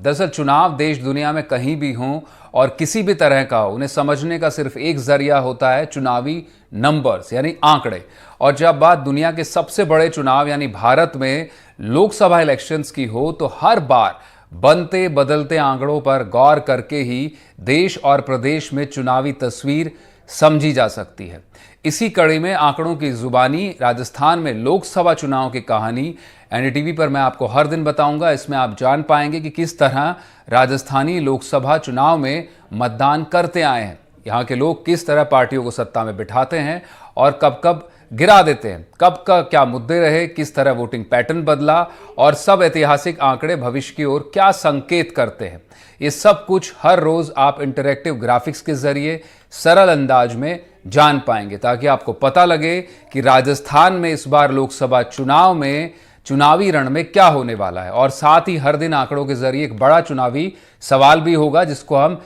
दरअसल चुनाव देश दुनिया में कहीं भी हों और किसी भी तरह का हो, उन्हें समझने का सिर्फ एक जरिया होता है, चुनावी नंबर्स यानी आंकड़े। और जब बात दुनिया के सबसे बड़े चुनाव यानी भारत में लोकसभा इलेक्शंस की हो तो हर बार बनते बदलते आंकड़ों पर गौर करके ही देश और प्रदेश में चुनावी तस्वीर समझी जा सकती है। इसी कड़ी में आंकड़ों की जुबानी राजस्थान में लोकसभा चुनाव की कहानी एनडीटीवी पर मैं आपको हर दिन बताऊंगा। इसमें आप जान पाएंगे कि किस तरह राजस्थानी लोकसभा चुनाव में मतदान करते आए हैं, यहाँ के लोग किस तरह पार्टियों को सत्ता में बिठाते हैं और कब कब गिरा देते हैं, कब का क्या मुद्दे रहे, किस तरह वोटिंग पैटर्न बदला और सब ऐतिहासिक आंकड़े भविष्य की ओर क्या संकेत करते हैं। ये सब कुछ हर रोज आप इंटरैक्टिव ग्राफिक्स के जरिए सरल अंदाज में जान पाएंगे, ताकि आपको पता लगे कि राजस्थान में इस बार लोकसभा चुनाव में चुनावी रण में क्या होने वाला है। और साथ ही हर दिन आंकड़ों के जरिए एक बड़ा चुनावी सवाल भी होगा, जिसको हम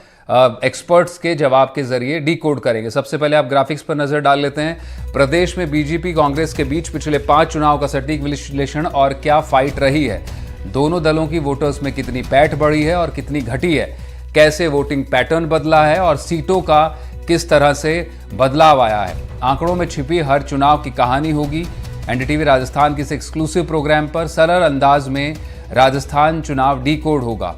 एक्सपर्ट्स के जवाब के जरिए डिकोड करेंगे। सबसे पहले आप ग्राफिक्स पर नजर डाल लेते हैं। प्रदेश में बीजेपी कांग्रेस के बीच पिछले 5 चुनाव का सटीक विश्लेषण और क्या फाइट रही है, दोनों दलों की वोटर्स में कितनी पैठ बढ़ी है और कितनी घटी है, कैसे वोटिंग पैटर्न बदला है और सीटों का किस तरह से बदलाव आया है। आंकड़ों में छिपी हर चुनाव की कहानी होगी। एनडीटीवी राजस्थान के इस एक्सक्लूसिव प्रोग्राम पर सरल अंदाज में राजस्थान चुनाव डिकोड होगा।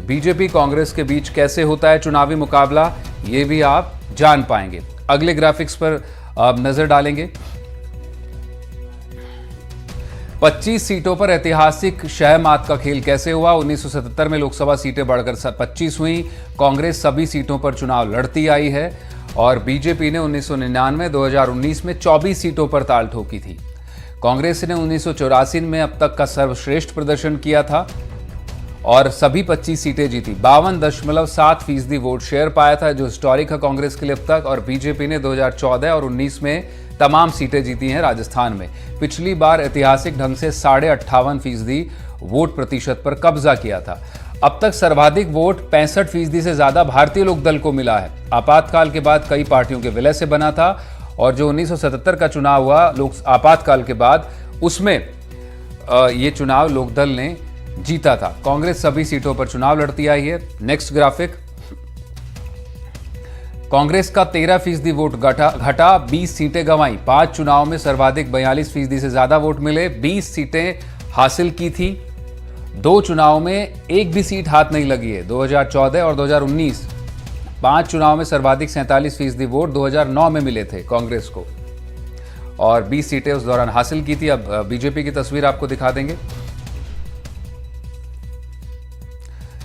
बीजेपी कांग्रेस के बीच कैसे होता है चुनावी मुकाबला, ये भी आप जान पाएंगे। अगले ग्राफिक्स पर आप नजर डालेंगे। 25 सीटों पर ऐतिहासिक शह-मात का खेल कैसे हुआ। 1977 में लोकसभा सीटें बढ़कर 25 हुई। कांग्रेस सभी सीटों पर चुनाव लड़ती आई है और बीजेपी ने 1999, 2019 में 24 सीटों पर ताल ठोकी थी। कांग्रेस ने 1984 में अब तक का सर्वश्रेष्ठ प्रदर्शन किया था और सभी 25 सीटें जीती। 52.7% वोट शेयर पाया था, जो हिस्टोरिक है कांग्रेस के लिए अब तक। और बीजेपी ने 2014 और 19 में तमाम सीटें जीती हैं राजस्थान में। पिछली बार ऐतिहासिक ढंग से 58.5% वोट प्रतिशत पर कब्जा किया था। अब तक सर्वाधिक वोट 65% से ज्यादा भारतीय लोक दल को मिला है। आपातकाल के बाद कई पार्टियों के विलय से बना था और जो 1977 का चुनाव हुआ आपातकाल के बाद, उसमें ये चुनाव लोकदल ने जीता था। कांग्रेस सभी सीटों पर चुनाव लड़ती आई है। Next graphic. कांग्रेस का 13% वोट घटा, 20 सीटें गंवाई। 5 चुनाव में सर्वाधिक 42% से ज्यादा वोट मिले, 20 सीटें हासिल की थी। 2 चुनाव में एक भी सीट हाथ नहीं लगी है, 2014 और 2019। 5 चुनाव में सर्वाधिक 47% वोट 2009 में मिले थे कांग्रेस को और 20 सीटें उस दौरान हासिल की थी। अब बीजेपी की तस्वीर आपको दिखा देंगे।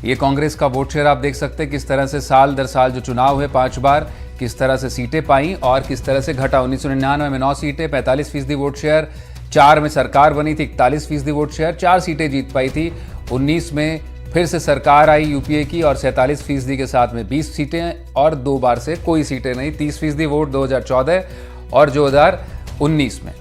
ये कांग्रेस का वोट शेयर आप देख सकते हैं, किस तरह से साल दर साल जो चुनाव हुए 5 बार, किस तरह से सीटें पाई और किस तरह से घटा। 1999 में 9 सीटें, 45% वोट शेयर। 4 में सरकार बनी थी, 41% वोट शेयर, 4 सीटें जीत पाई थी। 19 में फिर से सरकार आई यूपीए की और 47% के साथ में 20 सीटें और 2 बार से कोई सीटें नहीं, 30% वोट 2014 और 2019 में।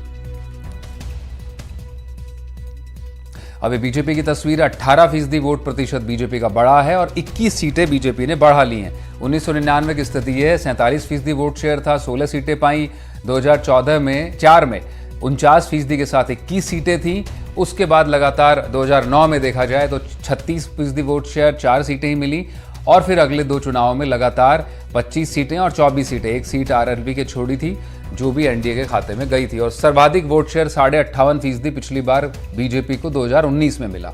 अभी बीजेपी की तस्वीर, 18% वोट प्रतिशत बीजेपी का बढ़ा है और 21 सीटें बीजेपी ने बढ़ा ली हैं। 1999 की स्थिति है, 47% वोट शेयर था, 16 सीटें पाई। 2014 में 4 में 49% के साथ 21 सीटें थी। उसके बाद लगातार 2009 में देखा जाए तो 36% वोट शेयर, 4 सीटें ही मिली और फिर अगले 2 चुनावों में लगातार 25 सीटें और 24 सीटें, 1 सीट आरएलपी के छोड़ी थी जो भी एनडीए के खाते में गई थी। और सर्वाधिक वोट शेयर 58.5% पिछली बार बीजेपी को 2019 में मिला।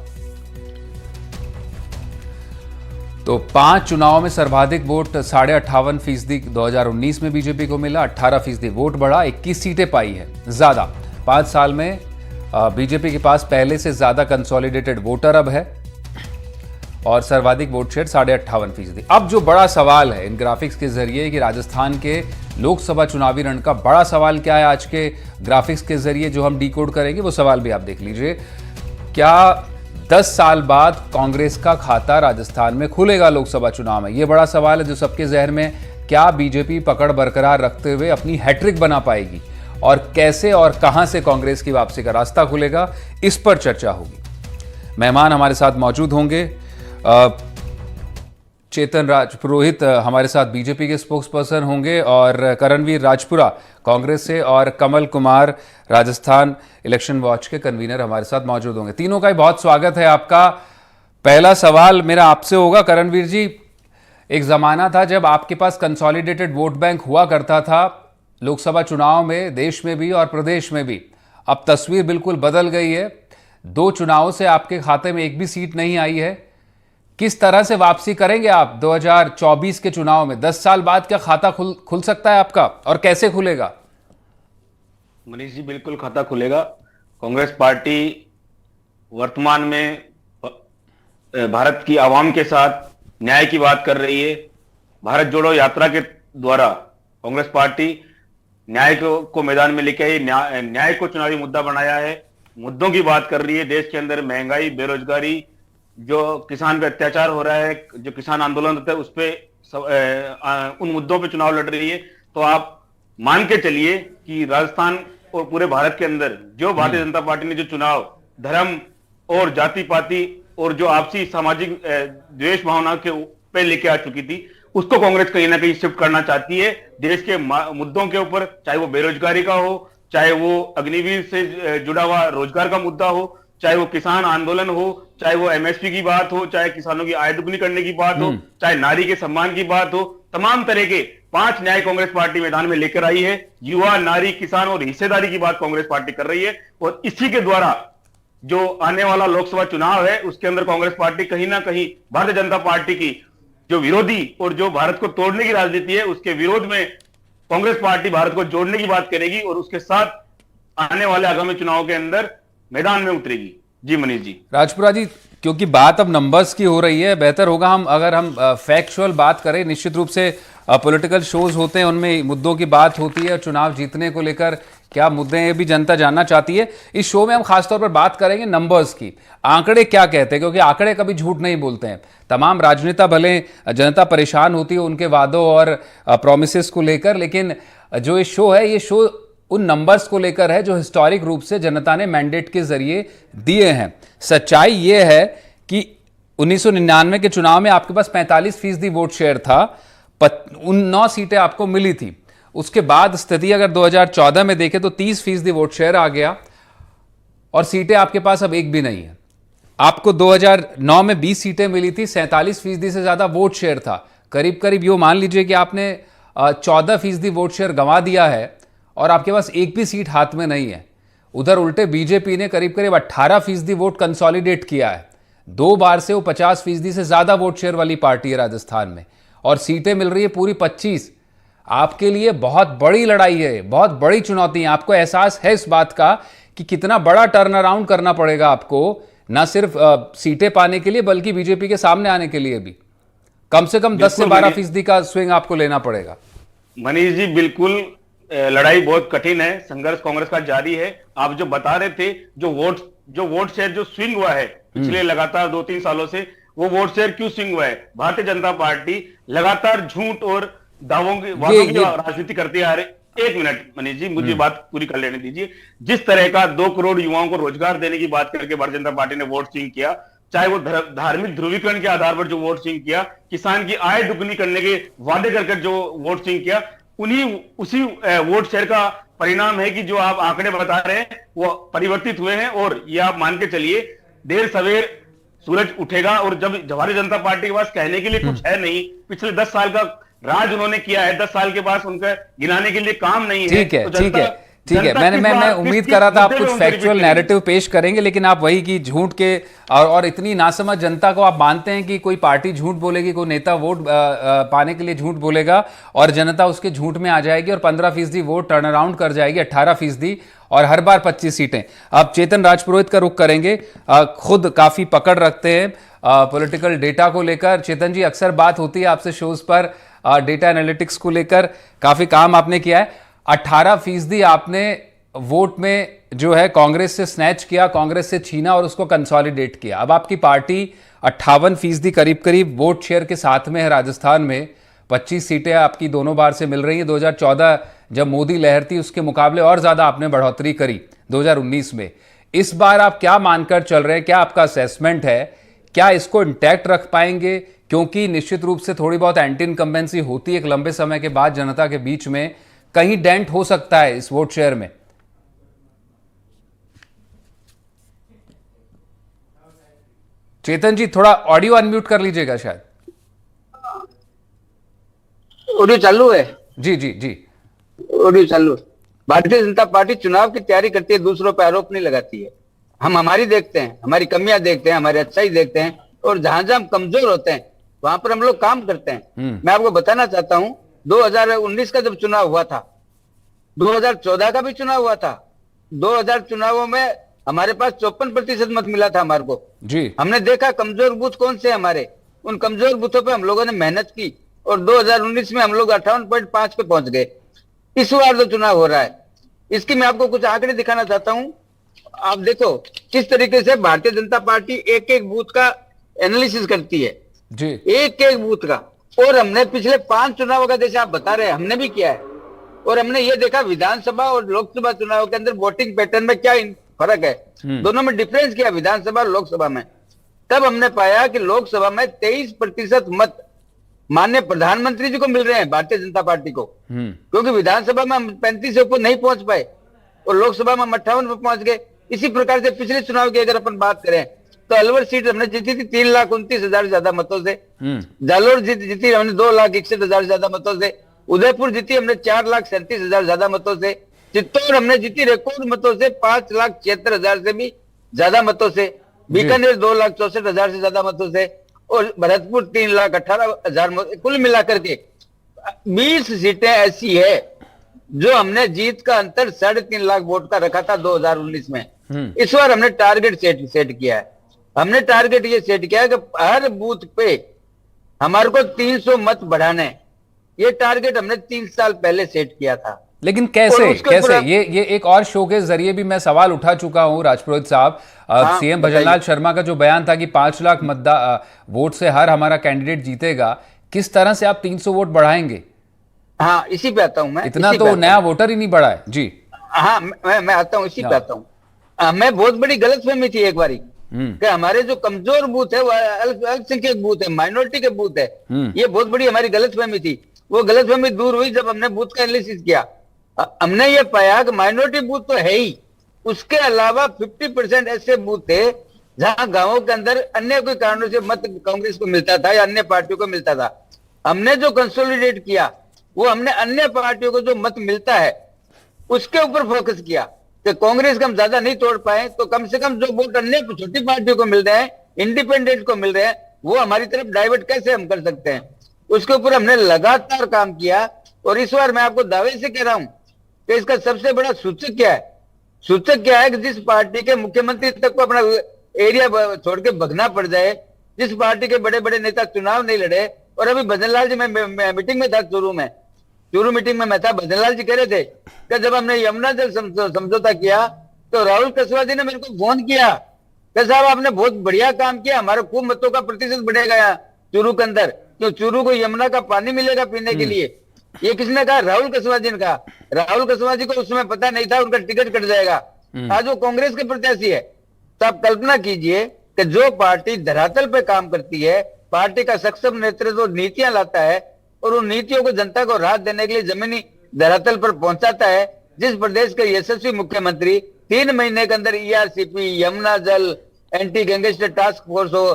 तो 5 चुनावों में सर्वाधिक वोट 58.5% 2019 में बीजेपी को मिला, 18% वोट बढ़ा, 21 सीटें पाई है ज्यादा। 5 साल में बीजेपी के पास पहले से ज्यादा कंसोलिडेटेड वोटर अब है और सर्वाधिक वोट शेयर 58.5%। अब जो बड़ा सवाल है इन ग्राफिक्स के जरिए कि राजस्थान के लोकसभा चुनावी रण का बड़ा सवाल क्या है, आज के ग्राफिक्स के जरिए जो हम डिकोड करेंगे वो सवाल भी आप देख लीजिए। क्या 10 साल बाद कांग्रेस का खाता राजस्थान में खुलेगा लोकसभा चुनाव में? ये बड़ा सवाल है जो सबके जहन में। क्या बीजेपी पकड़ बरकरार रखते हुए अपनी हैट्रिक बना पाएगी और कैसे और कहां से कांग्रेस की वापसी का रास्ता खुलेगा, इस पर चर्चा होगी। मेहमान हमारे साथ मौजूद होंगे। चेतन राज पुरोहित हमारे साथ बीजेपी के स्पोक्स पर्सन होंगे और करणवीर राजपुरा कांग्रेस से और कमल कुमार राजस्थान इलेक्शन वॉच के कन्वीनर हमारे साथ मौजूद होंगे। तीनों का ही बहुत स्वागत है आपका। पहला सवाल मेरा आपसे होगा करणवीर जी, एक ज़माना था जब आपके पास कंसोलिडेटेड वोट बैंक हुआ करता था लोकसभा चुनाव में, देश में भी और प्रदेश में भी। अब तस्वीर बिल्कुल बदल गई है। 2 चुनावों से आपके खाते में एक भी सीट नहीं आई है। किस तरह से वापसी करेंगे आप 2024 के चुनाव में? 10 साल बाद क्या खाता खुल सकता है आपका, और कैसे खुलेगा? मनीष जी, बिल्कुल खाता खुलेगा। कांग्रेस पार्टी वर्तमान में भारत की आवाम के साथ न्याय की बात कर रही है। भारत जोड़ो यात्रा के द्वारा कांग्रेस पार्टी न्याय को मैदान में लेके आई, न्याय को चुनावी मुद्दा बनाया है, मुद्दों की बात कर रही है। देश के अंदर महंगाई, बेरोजगारी, जो किसान पे अत्याचार हो रहा है, जो किसान आंदोलन होता है, उस पे उन मुद्दों पे चुनाव लड़ रही है। तो आप मान के चलिए कि राजस्थान और पूरे भारत के अंदर जो भारतीय जनता पार्टी ने जो चुनाव धर्म और जाति पाति और जो आपसी सामाजिक द्वेष भावना के पे लेके आ चुकी थी, उसको कांग्रेस कहीं ना कहीं शिफ्ट करना चाहती है। देश के मुद्दों के ऊपर, चाहे वो बेरोजगारी का हो, चाहे वो अग्निवीर से जुड़ा हुआ रोजगार का मुद्दा हो, चाहे वो किसान आंदोलन हो, चाहे वो एमएसपी की बात हो, चाहे किसानों की आय दुगनी करने की बात हो, चाहे नारी के सम्मान की बात हो, तमाम तरह के 5 न्याय कांग्रेस पार्टी मैदान में लेकर आई है। युवा, नारी, किसान और हिस्सेदारी की बात कांग्रेस पार्टी कर रही है। और इसी के द्वारा जो आने वाला लोकसभा चुनाव है, उसके अंदर कांग्रेस पार्टी कहीं ना कहीं भारतीय जनता पार्टी की जो विरोधी और जो भारत को तोड़ने की राजनीति है, उसके विरोध में कांग्रेस पार्टी भारत को जोड़ने की बात करेगी और उसके साथ आने वाले आगामी चुनाव के अंदर मैदान में उतरेगी। जी मनीष जी। राजपुरा जी, क्योंकि बात अब नंबर्स की हो रही है, बेहतर होगा अगर हम फैक्चुअल बात करें। निश्चित रूप से पॉलिटिकल शोज होते हैं, उनमें मुद्दों की बात होती है, चुनाव जीतने को लेकर क्या मुद्दे हैं, ये भी जनता जानना चाहती है। इस शो में हम खासतौर पर बात करेंगे नंबर्स की। आंकड़े क्या कहते हैं, क्योंकि आंकड़े कभी झूठ नहीं बोलते हैं। तमाम राजनेता भले जनता परेशान होती है उनके वादों और प्रोमिसेस को लेकर, लेकिन जो ये शो है, ये शो उन नंबर्स को लेकर है जो हिस्टोरिक रूप से जनता ने मैंडेट के जरिए दिए हैं। सच्चाई ये है कि 1999 के चुनाव में आपके पास 45% वोट शेयर था, 9 सीटें आपको मिली थी। उसके बाद स्थिति अगर 2014 में देखें तो 30% वोट शेयर आ गया और सीटें आपके पास अब एक भी नहीं है। आपको 2009 में 20 सीटें मिली थी, 47% से ज्यादा वोट शेयर था। करीब करीब यो मान लीजिए कि आपने 14% वोट शेयर गंवा दिया है और आपके पास एक भी सीट हाथ में नहीं है। उधर उल्टे बीजेपी ने करीब करीब 18% वोट कंसोलिडेट किया है। 2 बार से वो 50% से ज्यादा वोट शेयर वाली पार्टी है राजस्थान में, और सीटें मिल रही है पूरी 25। आपके लिए बहुत बड़ी लड़ाई है, बहुत बड़ी चुनौती है। आपको एहसास है इस बात का कि कितना बड़ा टर्न अराउंड करना पड़ेगा आपको, ना सिर्फ सीटें पाने के लिए बल्कि बीजेपी के सामने आने के लिए भी। कम से कम 10 से 12% का स्विंग आपको लेना पड़ेगा। मनीष जी, बिल्कुल लड़ाई बहुत कठिन है, संघर्ष कांग्रेस का जारी है। आप जो बता रहे थे, जो वोट शेयर जो स्विंग हुआ है पिछले लगातार 2-3 सालों से, वो वोट शेयर क्यों स्विंग हुआ है? भारतीय जनता पार्टी लगातार झूठ और दावों की राजनीति करते आ रहे। एक मिनट मनीष जी, मुझे बात पूरी कर लेने दीजिए। जिस तरह का 2 करोड़ युवाओं को रोजगार देने की बात करके भारतीय जनता पार्टी ने वोट स्विंग किया, चाहे वो धार्मिक ध्रुवीकरण के आधार पर जो वोट स्विंग किया, किसान की आय दुगनी करने के वादे करके जो वोट स्विंग किया, उसी वोट शेयर का परिणाम है कि जो आप आंकड़े बता रहे हैं वो परिवर्तित हुए हैं। और ये आप मान के चलिए, देर सवेर सूरज उठेगा। और जब भारतीय जनता पार्टी के पास कहने के लिए कुछ है नहीं, पिछले 10 साल का राज उन्होंने किया है, 10 साल के बाद उनका गिनाने के लिए काम नहीं है। ठीक है, ठीक है, ठीक है। मैं उम्मीद कर रहा था आप कुछ फैक्चुअल नैरेटिव पेश करेंगे, लेकिन आप वही कि झूठ के और इतनी नासमझ जनता को आप मानते हैं कि कोई पार्टी झूठ बोलेगी, कोई नेता वोट पाने के लिए झूठ बोलेगा और जनता उसके झूठ में आ जाएगी और 15% वोट टर्न अराउंड कर जाएगी, 18% और हर बार 25 सीटें। अब चेतन राजपुरोहित का रुख करेंगे। खुद काफी पकड़ रखते हैं पॉलिटिकल डेटा को लेकर। चेतन जी, अक्सर बात होती है आपसे शोज पर डेटा एनालिटिक्स को लेकर, काफी काम आपने किया है। 18% आपने वोट में जो है कांग्रेस से स्नैच किया, कांग्रेस से छीना और उसको कंसोलिडेट किया। अब आपकी पार्टी 58% करीब करीब वोट शेयर के साथ में है राजस्थान में। 25 सीटें आपकी दोनों बार से मिल रही हैं। 2014 जब मोदी लहर थी उसके मुकाबले और ज्यादा आपने बढ़ोतरी करी 2019 में। इस बार आप क्या मानकर चल रहे हैं, क्या आपका असेसमेंट है, क्या इसको इंटैक्ट रख पाएंगे? क्योंकि निश्चित रूप से थोड़ी बहुत एंटी इनकम्बेंसी होती है एक लंबे समय के बाद जनता के बीच में, कहीं डेंट हो सकता है इस वोट शेयर में। मनीष जी, बिल्कुल, 2 करोड़ युवाओं को रोजगार देने की बात कर रही है भारतीय जनता पार्टी। लगातार 2-3 सालों से वो वोट शेयर क्यों स्विंग हुआ है? भारतीय जनता पार्टी लगातार झूठ और दावों की राजनीति करते आ रहे। एक मिनट मनीष जी, मुझे बात पूरी कर लेने दीजिए। जिस तरह का 2 करोड़ युवाओं को रोजगार देने की बात कर रही है भारतीय जनता पार्टी ने वोट स्विंग किया, चाहे वो धार्मिक ध्रुवीकरण के आधार पर जो वोट स्विंग किया, किसान की आय दुगनी करने के वादे करके जो वोट स्विंग किया, उसी वोट शेयर का परिणाम है कि जो आप आंकड़े बता रहे हैं वो परिवर्तित हुए हैं। और ये आप मान के चलिए, देर सवेर सूरज उठेगा। और जब भारतीय जनता पार्टी के पास कहने के लिए कुछ है नहीं, पिछले 10 साल का राज उन्होंने किया है, 10 साल के बाद उनका गिनाने के लिए काम नहीं है। तो जनता जनता के पास ठीक है, ठीक है। मैं चेतन जी थोड़ा ऑडियो अनम्यूट कर लीजिएगा शायद। ऑडियो चालू है? जी जी जी। ऑडियो चालू है। भारतीय जनता पार्टी चुनाव की तैयारी करती है, दूसरों पर आरोप नहीं लगाती है। हम हमारी देखते हैं, हमारी कमियां देखते हैं, हमारी अच्छाई देखते हैं, और जहां जहां हम कमजोर होते हैं वहां पर हम लोग काम करते हैं। मैं आपको बताना चाहता हूं, 2019 का जब चुनाव हुआ था, 2014 का भी चुनाव हुआ था, 2000 चुनावों में हमारे पास 54% मत मिला था हमारे को जी। हमने देखा कमजोर बूथ कौन से हमारे, उन कमजोर बूथों पे हम लोगों ने मेहनत की और 2019 में हम लोग 58.5 पे पहुंच गए। इस बार जो चुनाव हो रहा है, इसकी मैं आपको कुछ आंकड़े दिखाना चाहता हूं। आप देखो किस तरीके से भारतीय जनता पार्टी एक एक बूथ का एनालिसिस करती है जी। एक एक बूथ का। और हमने पिछले 5 चुनावों का, जैसे आप बता रहे हैं, हमने भी किया है, और हमने ये देखा विधानसभा और लोकसभा चुनाव के अंदर वोटिंग पैटर्न में क्या फर्क है, दोनों में डिफरेंस किया, विधानसभा और लोकसभा में। तब हमने पाया कि लोकसभा में 23% मत माननीय प्रधानमंत्री जी को मिल रहे हैं, भारतीय जनता पार्टी को, क्योंकि विधानसभा में हम 35 से ऊपर नहीं पहुंच पाए और लोकसभा में 58 पे पहुंच गए। इसी प्रकार से पिछले चुनाव की अगर अपन बात करें तो अलवर सीट हमने जीती थी 3,29,000 से ज्यादा मतों से, जालोर जीती हमने 2,61,000 से ज्यादा मतों से, उदयपुर जीती हमने 4,37,000 ज्यादा मतों से, चित्तौड़ हमने जीती रिकॉर्ड मतों से 5,76,000 से भी ज्यादा मतों से, बीकानेर 2,64,000 से ज्यादा मतों से, और भरतपुर 3,18,000। कुल मिलाकर के 20 सीटें ऐसी है जो हमने जीत का अंतर 3.5 लाख वोट का रखा था 2019 में। इस बार हमने टारगेट सेट किया है। हमने टारगेट ये सेट किया है कि हर बूथ पे हमारे को 300 मत बढ़ाने। ये टारगेट हमने 3 साल पहले सेट किया था। लेकिन कैसे ये एक और शो के जरिए भी मैं सवाल उठा चुका हूं राजपुरोहित साहब। सीएम भजनलाल शर्मा का जो बयान था कि 5 लाख वोट से हर हमारा कैंडिडेट जीतेगा, किस तरह से आप 300 वोट बढ़ाएंगे? हाँ, इसी पे आता हूं मैं। इतना तो नया वोटर ही नहीं बढ़ा है जी। हाँ, मैं आता हूं, इसी पे आता हूं। मैं बहुत बड़ी गलतफहमी थी एक बारी कि हमारे जो कमजोर बूथ है वो अल्पसंख्यक बूथ है, माइनॉरिटी के बूथ है। ये बहुत बड़ी हमारी गलतफहमी थी। वो गलतफहमी दूर हुई जब हमने बूथ का एनालिसिस किया। हमने ये पाया कि माइनॉरिटी बूथ तो है ही, उसके अलावा 50% ऐसे बूथ थे जहां गांवों के अंदर अन्य कोई कारणों से मत कांग्रेस को मिलता था या अन्य पार्टियों को मिलता था। हमने जो कंसोलिडेट किया वो हमने अन्य पार्टियों को जो मत मिलता है उसके ऊपर फोकस किया कि कांग्रेस का हम ज्यादा नहीं तोड़ पाए तो कम से कम जो वोट अन्य छोटी पार्टियों को मिल रहे हैं, इंडिपेंडेंट को मिल रहे हैं, वो हमारी तरफ डाइवर्ट कैसे हम कर सकते हैं, उसके ऊपर हमने लगातार काम किया। और इस बार मैं आपको दावे से कह रहा हूं कि इसका सबसे बड़ा सूचक क्या है? सूचक क्या है कि जिस पार्टी के मुख्यमंत्री तक को अपना एरिया छोड़ के भगना पड़ जाए, जिस पार्टी के बड़े बड़े नेता चुनाव नहीं लड़े। और अभी भजनलाल जी, मैं मीटिंग में था, चूरू मीटिंग में मैं था, भजनलाल जी कह रहे थे कि जब हमने यमुना जल समझौता किया तो राहुल कसवा जी ने मेरे को फोन किया कि साहब आपने बहुत बढ़िया काम किया, हमारे खूब मतों का प्रतिशत बढ़ेगा यहाँ चूरू के अंदर, क्यों चूरू को यमुना का पानी मिलेगा पीने के लिए। ये किसने कहा? राहुल कसवा जी ने कहा। राहुल कसवा जी को उस समय पता नहीं था उनका टिकट कट जाएगा। आज वो कांग्रेस के प्रत्याशी है। तो आप कल्पना कीजिए कि जो पार्टी धरातल पे काम करती है, पार्टी का सक्षम नेतृत्व नीतियां लाता है और उन नीतियों को जनता को राहत देने के लिए जमीनी धरातल पर पहुंचाता है, जिस प्रदेश के यशस्वी मुख्यमंत्री 3 महीने के अंदर ईआरसीपी, यमुना जल, एंटी गैंगस्टर टास्क फोर्स हो,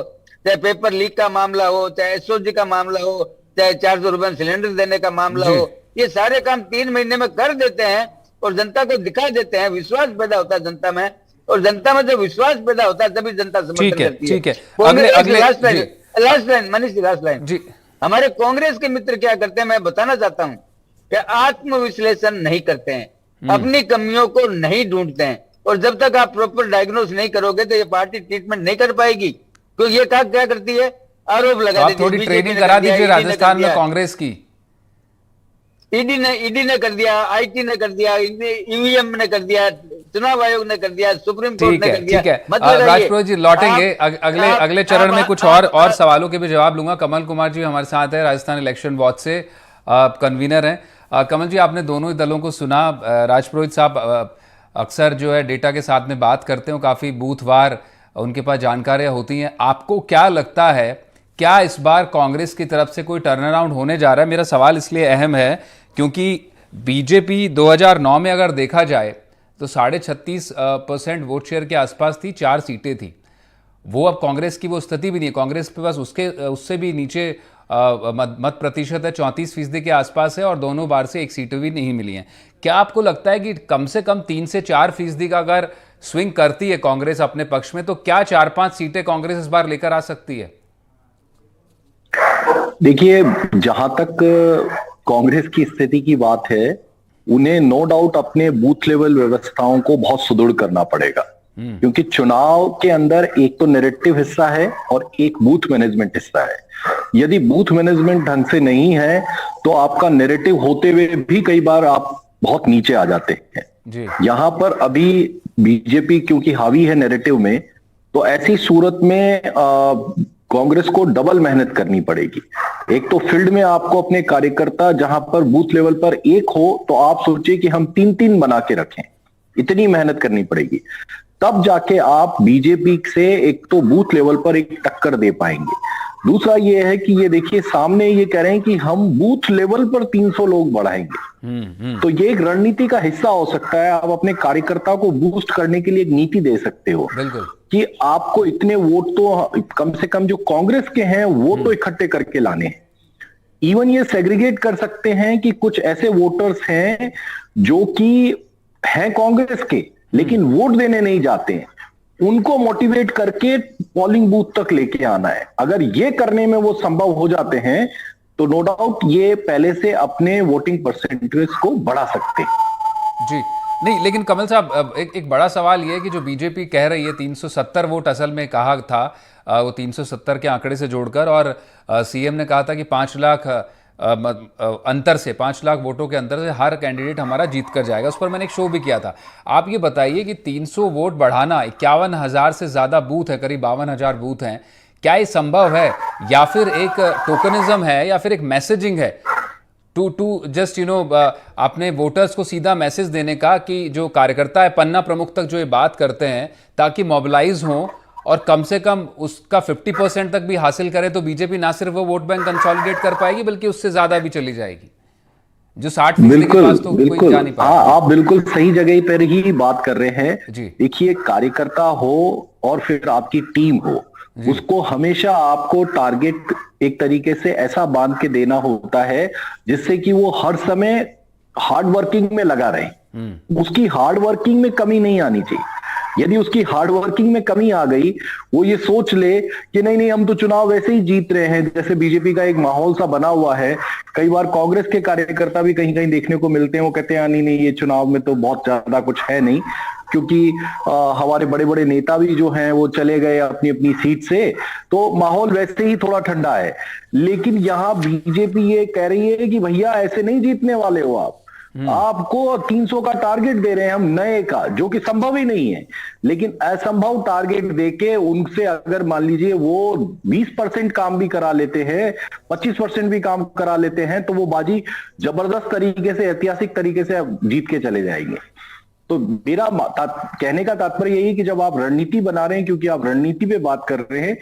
चाहे पेपर लीक का मामला हो, चाहे एसओजी का मामला हो, चाहे 400 रुपए सिलेंडर देने का मामला हो, ये सारे काम 3 महीने में कर देते हैं और जनता को दिखा देते हैं। विश्वास पैदा होता है जनता में, और जनता में जब विश्वास पैदा होता है तभी जनता समर्थन करती है। ठीक है। Last line Manish ji, last line जी। हमारे कांग्रेस के मित्र क्या करते हैं मैं बताना चाहता हूं कि आत्मविश्लेषण नहीं करते हैं, अपनी कमियों को नहीं ढूंढते हैं, और जब तक आप प्रॉपर डायग्नोस नहीं करोगे तो ये पार्टी ट्रीटमेंट नहीं कर पाएगी। क्योंकि ये क्या करती है? आरोप लगा देती है। थोड़ी ट्रेनिंग करा दीजिए राजस्थान में कांग्रेस की। ईडी ने कर दिया, आईटी ने कर दिया, ईवीएम ने कर दिया, चुनाव आयोग ने कर दिया, सुप्रीम कोर्ट ने कर दिया। ठीक है राजपुरोहित जी, लौटेंगे अगले चरण में कुछ और सवालों के भी जवाब लूंगा। कमल कुमार जी हमारे साथ है, राजस्थान इलेक्शन वॉच से कन्वीनर हैं। कमल जी, आपने दोनों ही दलों को सुना। राजपुरोहित साहब अक्सर जो है डेटा के साथ में बात करते हैं, काफी बूथवार उनके पास जानकारियां होती हैं। आपको क्या लगता है, क्या इस बार कांग्रेस की तरफ से कोई टर्न अराउंड होने जा रहा है? मेरा सवाल इसलिए अहम है क्योंकि बीजेपी 2009 में अगर देखा जाए तो 36.5% वोट शेयर के आसपास थी, 4 सीटें थी। वो अब कांग्रेस की वो स्थिति भी नहीं है। कांग्रेस के पास उससे भी नीचे मत प्रतिशत है, 34% के आसपास है, और दोनों बार से एक सीट भी नहीं मिली है। क्या आपको लगता है कि कम से कम 3 से 4% का अगर स्विंग करती है कांग्रेस अपने पक्ष में, तो क्या 4-5 सीटें कांग्रेस इस बार लेकर आ सकती है? देखिए, जहां तक कांग्रेस की स्थिति की बात है, उन्हें नो डाउट अपने बूथ लेवल व्यवस्थाओं को बहुत सुदृढ़ करना पड़ेगा, क्योंकि चुनाव के अंदर एक तो नैरेटिव हिस्सा है और एक बूथ मैनेजमेंट हिस्सा है। यदि बूथ मैनेजमेंट ढंग से नहीं है तो आपका नैरेटिव होते हुए भी कई बार आप बहुत नीचे आ जाते हैं जी। यहां पर अभी बीजेपी क्योंकि हावी है नैरेटिव में, तो ऐसी सूरत में कांग्रेस को डबल मेहनत करनी पड़ेगी। एक तो फील्ड में आपको अपने कार्यकर्ता जहां पर बूथ लेवल पर एक हो, तो आप सोचिए कि हम 3-3 बना के रखें, इतनी मेहनत करनी पड़ेगी, तब जाके आप बीजेपी से एक तो बूथ लेवल पर एक टक्कर दे पाएंगे। दूसरा ये है कि ये देखिए, सामने ये कह रहे हैं कि हम बूथ लेवल पर 300 लोग बढ़ाएंगे, तो ये एक रणनीति का हिस्सा हो सकता है। आप अपने कार्यकर्ता को बूस्ट करने के लिए एक नीति दे सकते हो कि आपको इतने वोट तो कम से कम जो कांग्रेस के हैं वो तो इकट्ठे करके लाने हैं। इवन ये सेग्रीगेट कर सकते हैं कि कुछ ऐसे वोटर्स हैं जो कि हैं कांग्रेस के लेकिन वोट देने नहीं जाते हैं, उनको मोटिवेट करके पोलिंग बूथ तक लेके आना है। अगर ये करने में वो संभव हो जाते हैं तो नो डाउट ये पहले से अपने वोटिंग परसेंटेज को बढ़ा सकते हैं जी। नहीं, लेकिन कमल साहब, एक बड़ा सवाल ये है कि जो बीजेपी कह रही है 370 वोट असल में कहा था, वो 370 के आंकड़े से जोड़कर, और सीएम ने कहा था कि 5 लाख अंतर से, 5 लाख वोटों के अंतर से हर कैंडिडेट हमारा जीत कर जाएगा। उस पर मैंने एक शो भी किया था। आप ये बताइए कि 300 वोट बढ़ाना, 51,000 से ज़्यादा बूथ है, करीब 52,000 बूथ हैं, क्या ये संभव है, या फिर एक टोकनिज्म है, या फिर एक मैसेजिंग है टू जस्ट अपने वोटर्स को सीधा मैसेज देने का कि जो कार्यकर्ता है पन्ना प्रमुख तक जो ये बात करते हैं, ताकि मोबिलाइज हों और कम से कम उसका 50% तक भी हासिल करें, तो बीजेपी ना सिर्फ वो वोट बैंक कंसोलिडेट कर पाएगी बल्कि उससे ज्यादा भी चली जाएगी। जो 60% के पास तो कोई जा नहीं पाएगा। आप बिल्कुल सही जगह पर ही बात कर रहे हैं। देखिए, कार्यकर्ता हो और फिर आपकी टीम हो, उसको हमेशा आपको टारगेट एक तरीके से ऐसा बांध के देना होता है जिससे कि वो हर समय हार्ड वर्किंग में लगा रहे। उसकी हार्ड वर्किंग में कमी नहीं आनी चाहिए। यदि उसकी हार्ड वर्किंग में कमी आ गई, वो ये सोच ले कि नहीं नहीं हम तो चुनाव वैसे ही जीत रहे हैं, जैसे बीजेपी का एक माहौल सा बना हुआ है। कई बार कांग्रेस के कार्यकर्ता भी कहीं कहीं देखने को मिलते हैं, वो कहते हैं नहीं नहीं ये चुनाव में तो बहुत ज्यादा कुछ है नहीं, क्योंकि हमारे बड़े बड़े नेता भी जो हैं वो चले गए अपनी अपनी सीट से, तो माहौल वैसे ही थोड़ा ठंडा है। लेकिन यहाँ बीजेपी ये कह रही है कि भैया ऐसे नहीं जीतने वाले हो आप, आपको 300 का टारगेट दे रहे हैं हम नए का, जो कि संभव ही नहीं है। लेकिन असंभव टारगेट देके उनसे अगर मान लीजिए वो 20% काम भी करा लेते हैं, 25% भी काम करा लेते हैं, तो वो बाजी जबरदस्त तरीके से, ऐतिहासिक तरीके से जीत के चले जाएंगे। तो मेरा कहने का तात्पर्य यही है कि जब आप रणनीति बना रहे हैं, क्योंकि आप रणनीति पे बात कर रहे हैं,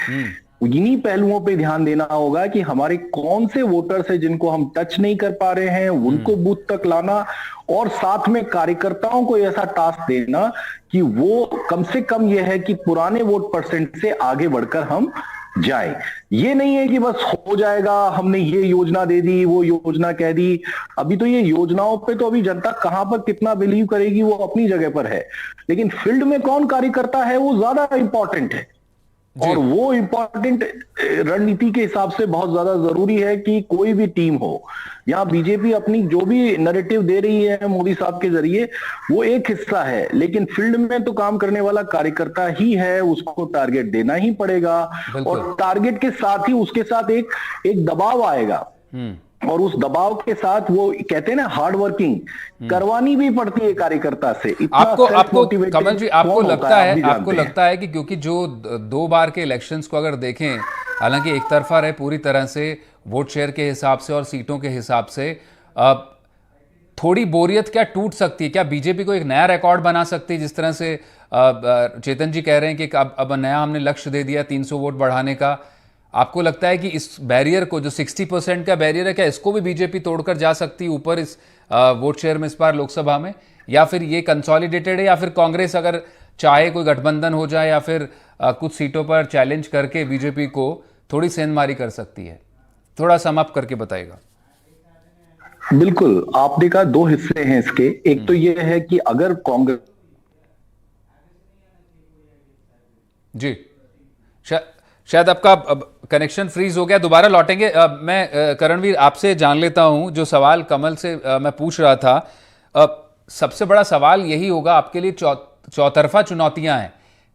इन्हीं पहलुओं पे ध्यान देना होगा कि हमारे कौन से वोटर्स हैं जिनको हम टच नहीं कर पा रहे हैं, उनको बूथ तक लाना, और साथ में कार्यकर्ताओं को ऐसा टास्क देना कि वो कम से कम ये है कि पुराने वोट परसेंट से आगे बढ़कर हम जाए। ये नहीं है कि बस हो जाएगा, हमने ये योजना दे दी, वो योजना कह दी। अभी तो ये योजनाओं पे तो अभी जनता कहां पर कितना बिलीव करेगी वो अपनी जगह पर है, लेकिन फील्ड में कौन कार्यकर्ता है वो ज्यादा इंपॉर्टेंट है। और वो इंपॉर्टेंट रणनीति के हिसाब से बहुत ज्यादा जरूरी है कि कोई भी टीम हो। यहाँ बीजेपी अपनी जो भी नैरेटिव दे रही है मोदी साहब के जरिए, वो एक हिस्सा है, लेकिन फील्ड में तो काम करने वाला कार्यकर्ता ही है, उसको टारगेट देना ही पड़ेगा। और टारगेट के साथ ही उसके साथ एक दबाव आएगा, और उस दबाव के साथ वो कहते हैं ना हार्ड वर्किंग करवानी भी पड़ती है कार्यकर्ता से। आपको कमल जी, आपको लगता है कि क्योंकि जो 2 बार के इलेक्शंस को अगर देखें, हालांकि एक तरफा रहे पूरी तरह से वोट शेयर के हिसाब से और सीटों के हिसाब से, थोड़ी बोरियत क्या टूट सकती है? क्या बीजेपी को एक नया रिकॉर्ड बना सकती है? जिस तरह से चेतन जी कह रहे हैं कि अब नया हमने लक्ष्य दे दिया 300 वोट बढ़ाने का। आपको लगता है कि इस बैरियर को, जो 60% का बैरियर है, क्या इसको भी बीजेपी तोड़कर जा सकती है ऊपर इस वोट शेयर में इस बार लोकसभा में? या फिर ये कंसोलिडेटेड है, या फिर कांग्रेस अगर चाहे कोई गठबंधन हो जाए या फिर कुछ सीटों पर चैलेंज करके बीजेपी को थोड़ी सेंधमारी कर सकती है? थोड़ा समाप्त करके बताइएगा। बिल्कुल, आपने कहा दो हिस्से हैं इसके। एक तो ये है कि अगर कांग्रेस जी, शायद आपका कनेक्शन फ्रीज हो गया, दोबारा लौटेंगे। मैं करणवीर आपसे जान लेता हूं, जो सवाल कमल से मैं पूछ रहा था, सबसे बड़ा सवाल यही होगा आपके लिए, चौतरफा चुनौतियां हैं।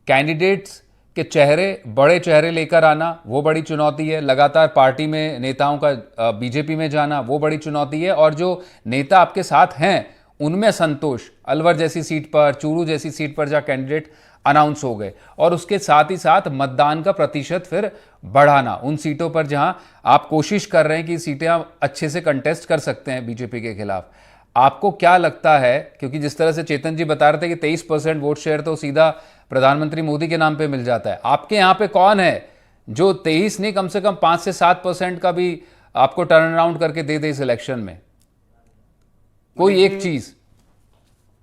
कैंडिडेट्स के चेहरे, बड़े चेहरे लेकर आना वो बड़ी चुनौती है, लगातार पार्टी में नेताओं का बीजेपी में जाना वो बड़ी चुनौती है, और जो नेता आपके साथ हैं उनमें संतोष, अलवर जैसी सीट पर, चूरू जैसी सीट पर जहाँ कैंडिडेट अनाउंस हो गए, और उसके साथ ही साथ मतदान का प्रतिशत फिर बढ़ाना उन सीटों पर जहां आप कोशिश कर रहे हैं कि सीटें आप अच्छे से कंटेस्ट कर सकते हैं बीजेपी के खिलाफ। आपको क्या लगता है, क्योंकि जिस तरह से चेतन जी बता रहे थे कि 23% वोट शेयर तो सीधा प्रधानमंत्री मोदी के नाम पे मिल जाता है, आपके यहाँ पे कौन है जो 23 नहीं, कम से कम 5 से 7% का भी आपको टर्न अराउंड करके दे दे इस इलेक्शन में? कोई एक चीज।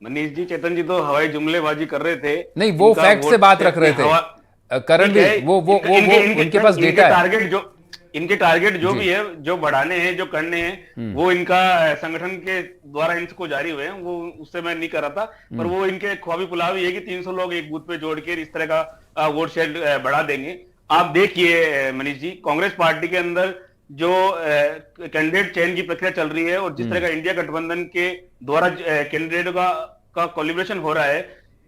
मनीष जी, चेतन जी तो हवाई जुमलेबाजी कर रहे थे। नहीं, वो फैक्ट से बात रख रहे थे करणवीर, वो उनके पास डेटा है। इनके टारगेट जो भी है, जो बढ़ाने हैं, जो करने हैं, वो इनका संगठन के द्वारा इनको जारी हुए हैं, वो उससे मैं नहीं कर रहा था। पर वो इनके ख्वाबी पुलावी है कि 300 लोग एक बूथ पे जोड़ के इस तरह का वोट शेयर बढ़ा देंगे। आप देखिए मनीष जी, कांग्रेस पार्टी के अंदर जो कैंडिडेट चयन की प्रक्रिया चल रही है और जिस तरह का इंडिया गठबंधन के द्वारा कैंडिडेट का कोलिब्रेशन हो रहा है,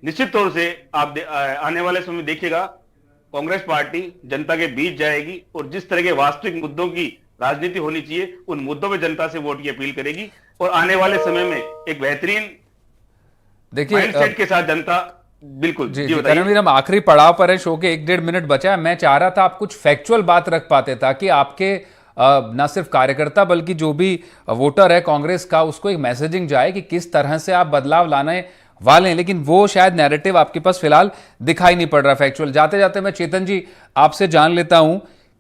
निश्चित तौर से आप आने वाले समय देखिएगा कांग्रेस पार्टी जनता के बीच जाएगी और जिस तरह के वास्तविक मुद्दों की राजनीति होनी चाहिए उन मुद्दों पे जनता से वोट की अपील करेगी, और आने वाले समय में एक बेहतरीन माइंडसेट के साथ जनता। बिल्कुल जी, करणवीर, हम आखिरी पड़ाव पर है, शो के 1-1.5 मिनट बचा है। मैं चाह रहा था आप कुछ फैक्चुअल बात रख पाते ताकि आपके ना सिर्फ कार्यकर्ता बल्कि जो भी वोटर है कांग्रेस का, उसको एक मैसेजिंग जाए कि किस तरह से आप बदलाव लाने वाले हैं, लेकिन वो शायद नैरेटिव आपके पास फिलहाल दिखाई नहीं पड़ रहा फैक्चुअल। जाते जाते मैं चेतन जी आपसे जान लेता हूं,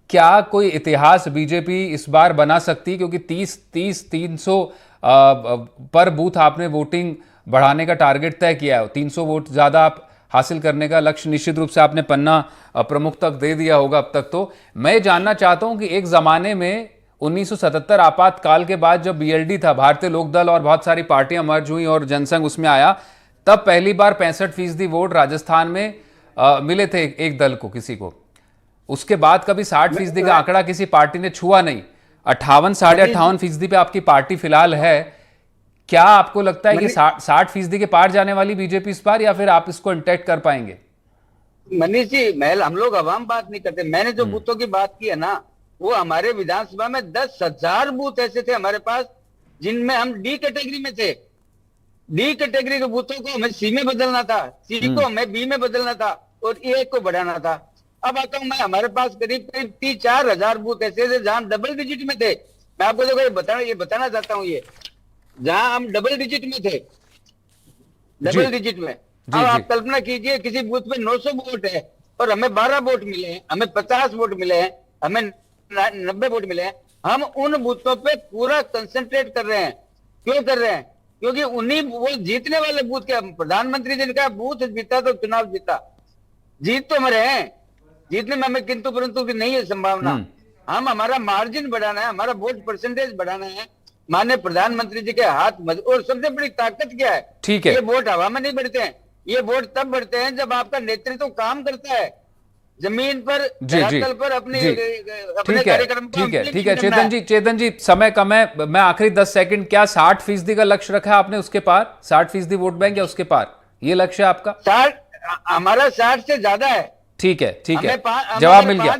क्या कोई इतिहास बीजेपी इस बार बना सकती, क्योंकि 300 पर बूथ आपने वोटिंग बढ़ाने का टारगेट तय किया है, 300 वोट ज्यादा आप हासिल करने का लक्ष्य निश्चित रूप से आपने पन्ना प्रमुख तक दे दिया होगा अब तक। तो मैं जानना चाहता हूं कि एक जमाने में 1977 आपातकाल के बाद जब बीएलडी था, भारतीय लोकदल, और बहुत सारी पार्टियां मर्ज हुई और जनसंघ उसमें आया, तब पहली बार 65% वोट राजस्थान में मिले थे एक दल को, किसी को। उसके बाद कभी 60% का आंकड़ा किसी पार्टी ने छुआ नहीं। 58, 58.5% पे आपकी पार्टी फिलहाल है। क्या आपको लगता है कि 60% के पार जाने वाली बीजेपी इस बार, या फिर आप इसको इंटैक्ट कर पाएंगे? मनीष जी, हम लोग अवाम बात नहीं करते। मैंने जो बूथों की बात की है ना, वो हमारे विधानसभा में 10,000 बूथ ऐसे थे हमारे पास जिनमें हम डी कैटेगरी में थे। डी कैटेगरी के बूथों को हमें सी में बदलना था, सी को हमें बी में बदलना था और ए को बढ़ाना था। अब आता हूं मैं, हमारे पास करीब 3-4 बूथ ऐसे थे जहां डबल डिजिट में थे। मैं आपको देखो ये बताना चाहता हूं, ये जहां हम डबल डिजिट में थे, डबल डिजिट में। अब आप कल्पना कीजिए किसी बूथ पे 900 वोट है और हमें 12 वोट मिले हैं, हमें 50 वोट मिले हैं, हमें 90 वोट मिले हैं। हम उन बूथों पे पूरा कंसंट्रेट कर रहे हैं। क्यों कर रहे हैं? क्योंकि उन्हीं वो जीतने वाले बूथ के, प्रधानमंत्री जिनका बूथ जीता तो चुनाव जीता, जीत तो हमारे हैं, जीतने में हमें किंतु परंतु की नहीं है संभावना। हम हमारा मार्जिन बढ़ाना है, हमारा वोट परसेंटेज बढ़ाना है, माननीय प्रधानमंत्री जी के हाथ और सबसे बड़ी ताकत क्या है? ठीक है, ये वोट हवा में नहीं बढ़ते हैं, ये वोट तब बढ़ते हैं जब आपका नेतृत्व काम करता है जमीन पर, धरातल पर अपने कार्यक्रम। ठीक है चेतन जी समय कम है, मैं आखिरी 10 सेकंड, क्या 60% का लक्ष्य रखा है आपने उसके पार, 60% वोट बैंक या उसके पार, ये लक्ष्य है आपका? 60, हमारा 60 से ज्यादा है। ठीक है, जवाब मिल गया।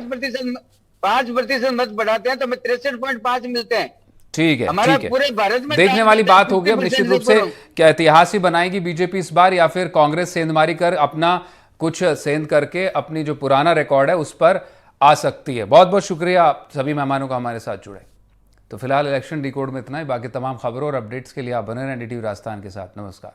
5% मत बढ़ाते हैं तो हमें 63.5 मिलते हैं। ठीक है, पूरे भारत में देखने वाली बात होगी। अब निश्चित रूप से क्या इतिहास ही बनाएगी बीजेपी इस बार, या फिर कांग्रेस सेंधमारी कर अपना कुछ सेंध करके अपनी जो पुराना रिकॉर्ड है उस पर आ सकती है। बहुत बहुत शुक्रिया आप सभी मेहमानों का हमारे साथ जुड़े। तो फिलहाल इलेक्शन डिकोड में इतना ही। बाकी तमाम खबरों और अपडेट्स के लिए आप बने रहें NDTV राजस्थान के साथ। नमस्कार।